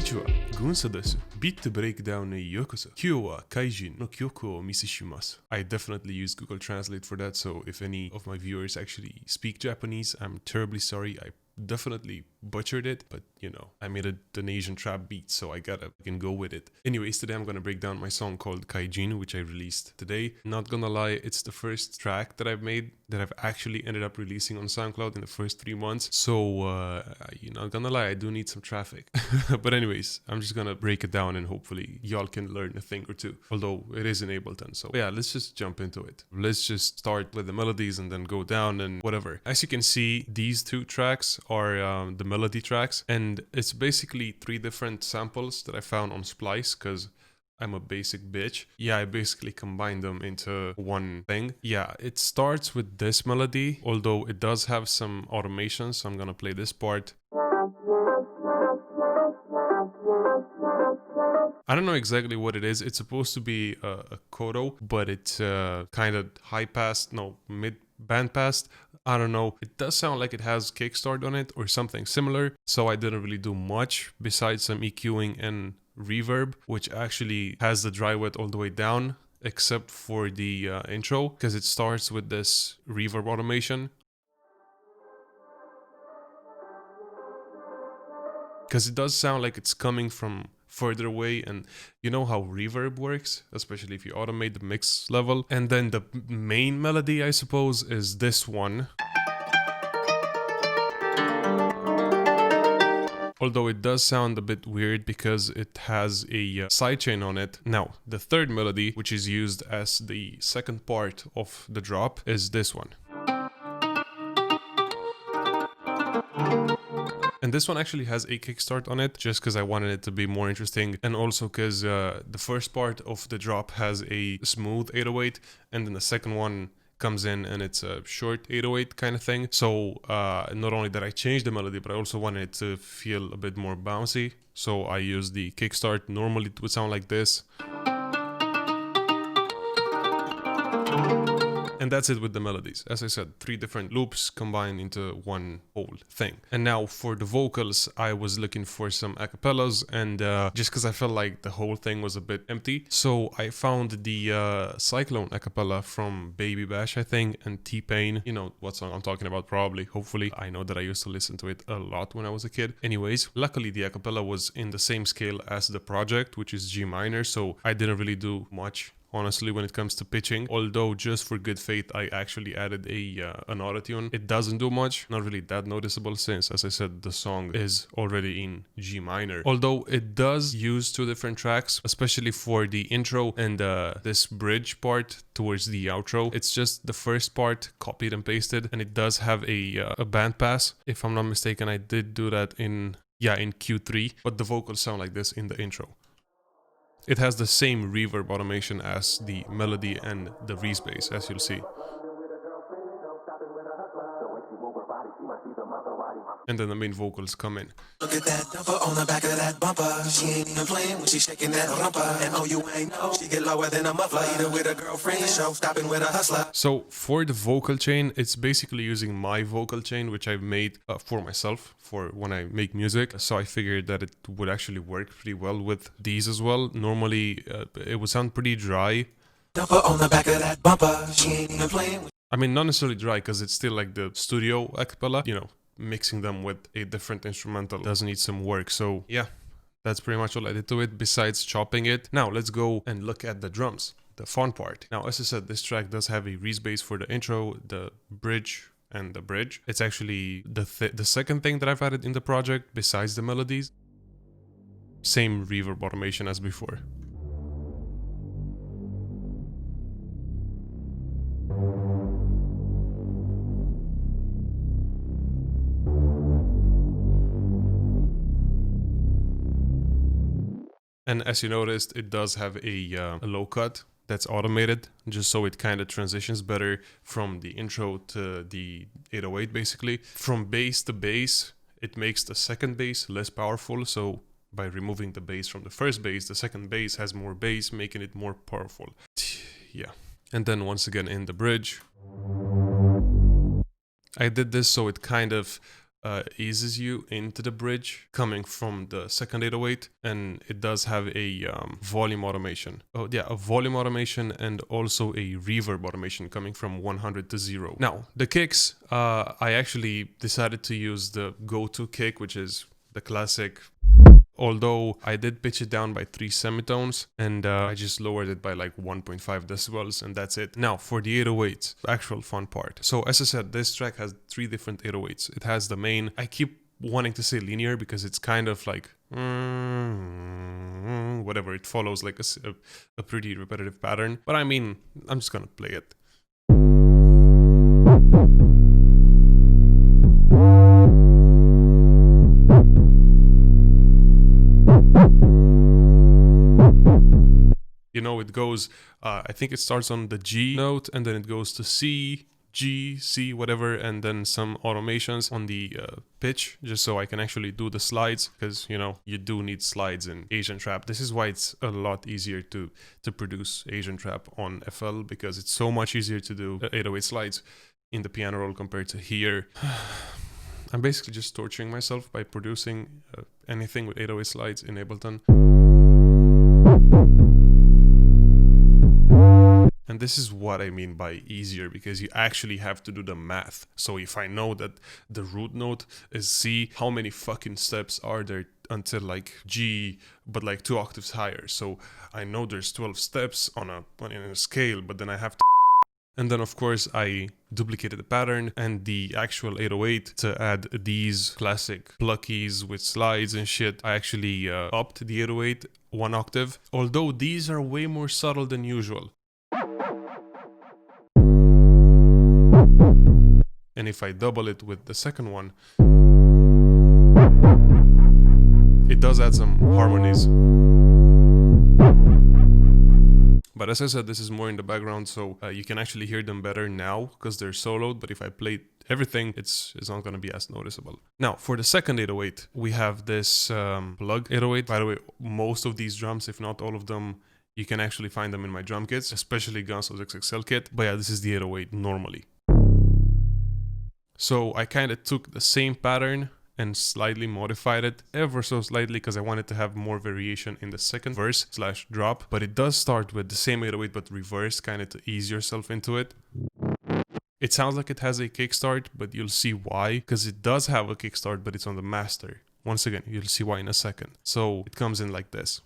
Konnichiwa, Gunso desu. Beat breakdown yokoso. Kyou wa Kaijin no kyoku o misishimasu. I definitely use Google Translate for that, so if any of my viewers actually speak Japanese, I'm terribly sorry. I definitely butchered it, but you know, I made an Asian trap beat, so I can go with it. Anyways, today I'm gonna break down my song called Kaijin, which I released today. Not gonna lie, it's the first track that I've made that I've actually ended up releasing on SoundCloud in the first 3 months. So, you're not gonna lie, I do need some traffic. But anyways, I'm just gonna break it down and hopefully y'all can learn a thing or two. Although it is in Ableton, so yeah, let's just jump into it. Let's just start with the melodies and then go down and whatever. As you can see, these two tracks are the melody tracks, and it's basically 3 different samples that I found on Splice because I'm a basic bitch. Yeah, I basically combined them into one thing. Yeah, it starts with this melody, although it does have some automation, so I'm gonna play this part. I don't know exactly what it is. It's supposed to be a kodo, but it's kind of high pass, no, mid band pass. I don't know. It does sound like it has kickstart on it or something similar, so I didn't really do much besides some EQing and reverb, which actually has the dry wet all the way down, except for the intro, because it starts with this reverb automation. Because it does sound like it's coming from further away, and you know how reverb works, especially if you automate the mix level. And then the main melody, I suppose, is this one. Although it does sound a bit weird because it has a sidechain on it. Now, the third melody, which is used as the second part of the drop, is this one. And this one actually has a kickstart on it, just because I wanted it to be more interesting, and also because the first part of the drop has a smooth 808, and then the second one comes in and it's a short 808 kind of thing. So not only did I change the melody, but I also wanted it to feel a bit more bouncy. So I used the kickstart. Normally it would sound like this. And that's it with the melodies. As I said, 3 different loops combined into one whole thing. And now for the vocals, I was looking for some acapellas, and just because I felt like the whole thing was a bit empty, so I found the Cyclone acapella from Baby Bash, I think, and T-Pain. You know what song I'm talking about, probably, hopefully. I know that I used to listen to it a lot when I was a kid. Anyways, luckily the acapella was in the same scale as the project, which is G minor, so I didn't really do much, honestly, when it comes to pitching. Although, just for good faith, I actually added an autotune. It doesn't do much, not really that noticeable, since, as I said, the song is already in G minor. Although it does use 2 different tracks, especially for the intro and this bridge part towards the outro. It's just the first part copied and pasted, and it does have a band pass. If I'm not mistaken, I did do that in Q3, but the vocals sound like this in the intro. It has the same reverb automation as the melody and the respace, as you'll see. And then the main vocals come in. Look at that dumper on the back of that bumper. She ain't even playing when she's shaking that rumper. And oh, you ain't know she get lower than a muffler. Either with a girlfriend, show stopping with a hustler. So for the vocal chain, it's basically using my vocal chain, which I've made for myself for when I make music. So I figured that it would actually work pretty well with these as well. Normally, it would sound pretty dry. Dumper on the back of that bumper. She ain't even playing. I mean, not necessarily dry, because it's still like the studio acapella, you know. Mixing them with a different instrumental does need some work. So yeah, that's pretty much all I did to it besides chopping it. Now let's go and look at the drums, the fun part. Now, as I said, this track does have a respace for the intro, the bridge, and the bridge. It's actually the second thing that I've added in the project besides the melodies. Same reverb automation as before. And as you noticed, it does have a low cut that's automated, just so it kind of transitions better from the intro to the 808, basically. From bass to bass, it makes the second bass less powerful, so by removing the bass from the first bass, the second bass has more bass, making it more powerful. Yeah. And then once again in the bridge, I did this so it kind of eases you into the bridge coming from the second 808, and it does have a volume automation. Oh yeah, a volume automation and also a reverb automation coming from 100 to 0. Now the kicks, I actually decided to use the go-to kick, which is the classic, although I did pitch it down by 3 semitones, and I just lowered it by like 1.5 decibels, and that's it. Now for the 808s, the actual fun part. So as I said, this track has 3 different 808s. It has the main, I keep wanting to say linear because it's kind of like whatever, it follows like a pretty repetitive pattern, but I mean, I'm just gonna play it. You know, it goes, I think it starts on the G note, and then it goes to C, G, C, whatever, and then some automations on the pitch, just so I can actually do the slides, because, you know, you do need slides in Asian trap. This is why it's a lot easier to produce Asian trap on FL, because it's so much easier to do 808 slides in the piano roll compared to here. I'm basically just torturing myself by producing anything with 808 slides in Ableton. And this is what I mean by easier, because you actually have to do the math. So if I know that the root note is C, how many fucking steps are there until like G, but like 2 octaves higher? So I know there's 12 steps on a scale, but then I have to... And then of course I duplicated the pattern and the actual 808 to add these classic pluckies with slides and shit. I actually upped the 808 1 octave, although these are way more subtle than usual. And if I double it with the second one, it does add some harmonies. But as I said, this is more in the background, so you can actually hear them better now because they're soloed. But if I play everything, it's not going to be as noticeable. Now, for the second 808, we have this plug 808. By the way, most of these drums, if not all of them, you can actually find them in my drum kits, especially Gunsow's XXL kit. But yeah, this is the 808 normally. So I kind of took the same pattern and slightly modified it ever so slightly because I wanted to have more variation in the second verse / drop. But it does start with the same 808 but reversed, kind of to ease yourself into it. It sounds like it has a kickstart, but you'll see why, because it does have a kickstart, but it's on the master. Once again, you'll see why in a second. So it comes in like this.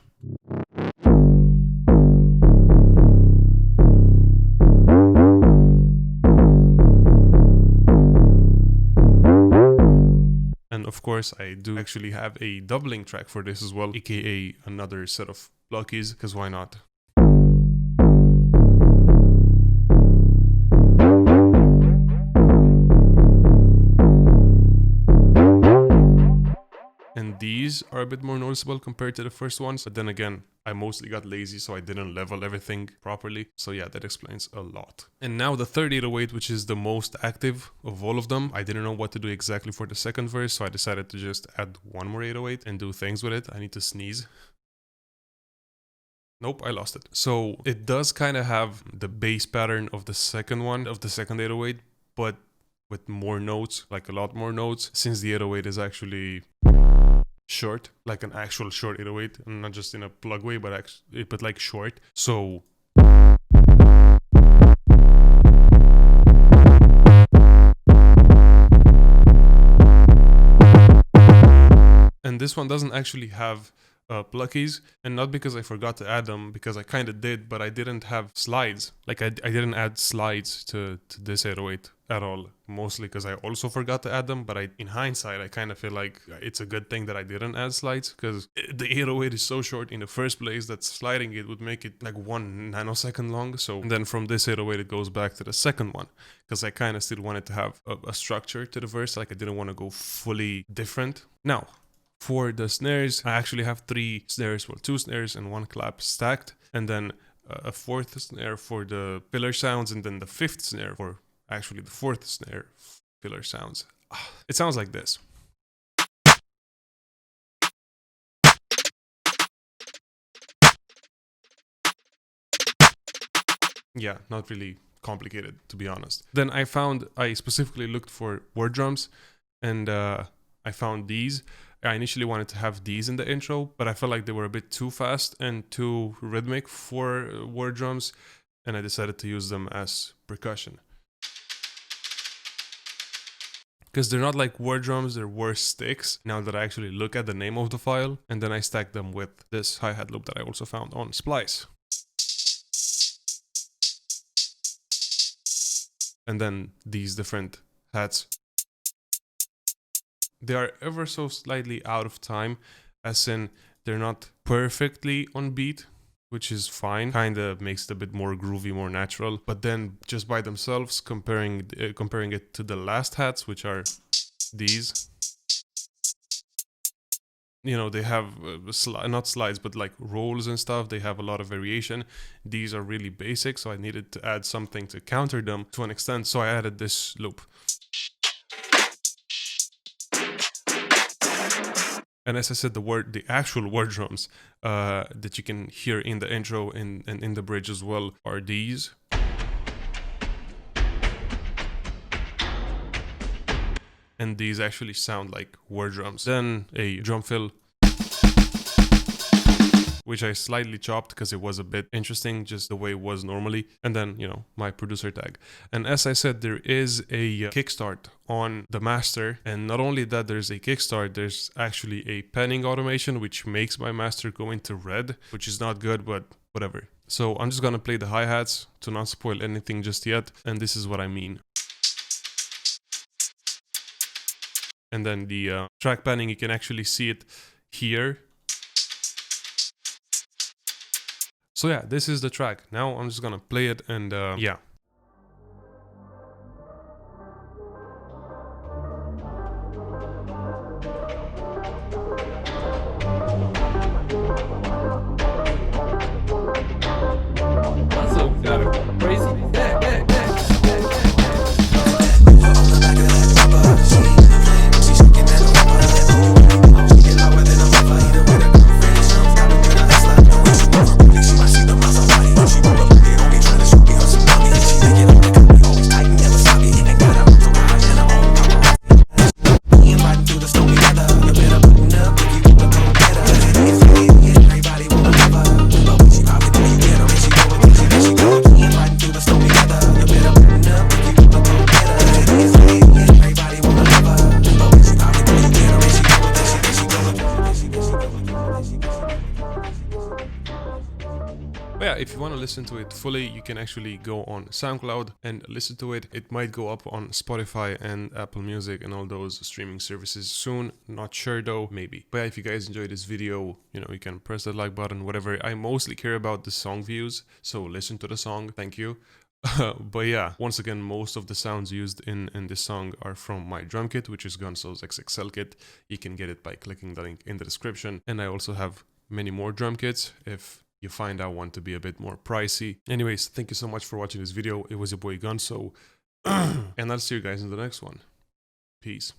And of course, I do actually have a doubling track for this as well, aka another set of pluckies, because why not? And these are a bit more noticeable compared to the first ones, but then again, I mostly got lazy, so I didn't level everything properly. So yeah, that explains a lot. And now the third 808, which is the most active of all of them. I didn't know what to do exactly for the second verse, so I decided to just add one more 808 and do things with it. I need to sneeze. Nope, I lost it. So it does kind of have the bass pattern of the second one, of the second 808, but with more notes, like a lot more notes, since the 808 is actually short, like an actual short 808, and not just in a plug way, but like short. So and this one doesn't actually have pluckies, and not because I forgot to add them, because I kind of did, but I didn't have slides. Like I didn't add slides to this 808 at all, mostly because I also forgot to add them. But in hindsight, I kind of feel like it's a good thing that I didn't add slides, because the 808 is so short in the first place that sliding it would make it like 1 nanosecond long. So and then from this 808 it goes back to the second one, because I kind of still wanted to have a structure to the verse. Like I didn't want to go fully different. Now for the snares, I actually have 3 snares, well 2 snares and 1 clap stacked, and then a 4th snare for the pillar sounds, and then the 5th snare for actually the 4th snare pillar sounds. It sounds like this. Yeah, not really complicated, to be honest. Then I specifically looked for word drums, and I found these. I initially wanted to have these in the intro, but I felt like they were a bit too fast and too rhythmic for war drums, and I decided to use them as percussion. Because they're not like war drums, they're war sticks, now that I actually look at the name of the file, and then I stack them with this hi-hat loop that I also found on Splice. And then these different hats. They are ever so slightly out of time, as in they're not perfectly on beat, which is fine. Kinda makes it a bit more groovy, more natural. But then just by themselves, comparing it to the last hats, which are these, you know, they have not slides, but like rolls and stuff. They have a lot of variation. These are really basic, so I needed to add something to counter them to an extent. So I added this loop. And as I said, the actual war drums that you can hear in the intro and in the bridge as well are these. And these actually sound like war drums. Then a drum fill, which I slightly chopped because it was a bit interesting, just the way it was normally. And then, you know, my producer tag. And as I said, there is a kickstart on the master. And not only that, there's a kickstart, there's actually a panning automation, which makes my master go into red, which is not good, but whatever. So I'm just gonna play the hi-hats to not spoil anything just yet. And this is what I mean. And then the track panning, you can actually see it here. So yeah, this is the track. Now I'm just gonna play it and yeah. Gunsoww got a crazy deck. But yeah, if you want to listen to it fully, you can actually go on SoundCloud and listen to it. It might go up on Spotify and Apple Music and all those streaming services soon. Not sure though, maybe. But yeah, if you guys enjoyed this video, you know, you can press that like button, whatever. I mostly care about the song views, so listen to the song. Thank you. But yeah, once again, most of the sounds used in this song are from my drum kit, which is Gunsow's XXL kit. You can get it by clicking the link in the description. And I also have many more drum kits if you find out one to be a bit more pricey. Anyways, thank you so much for watching this video. It was your boy Gunsoww, and I'll see you guys in the next one. Peace.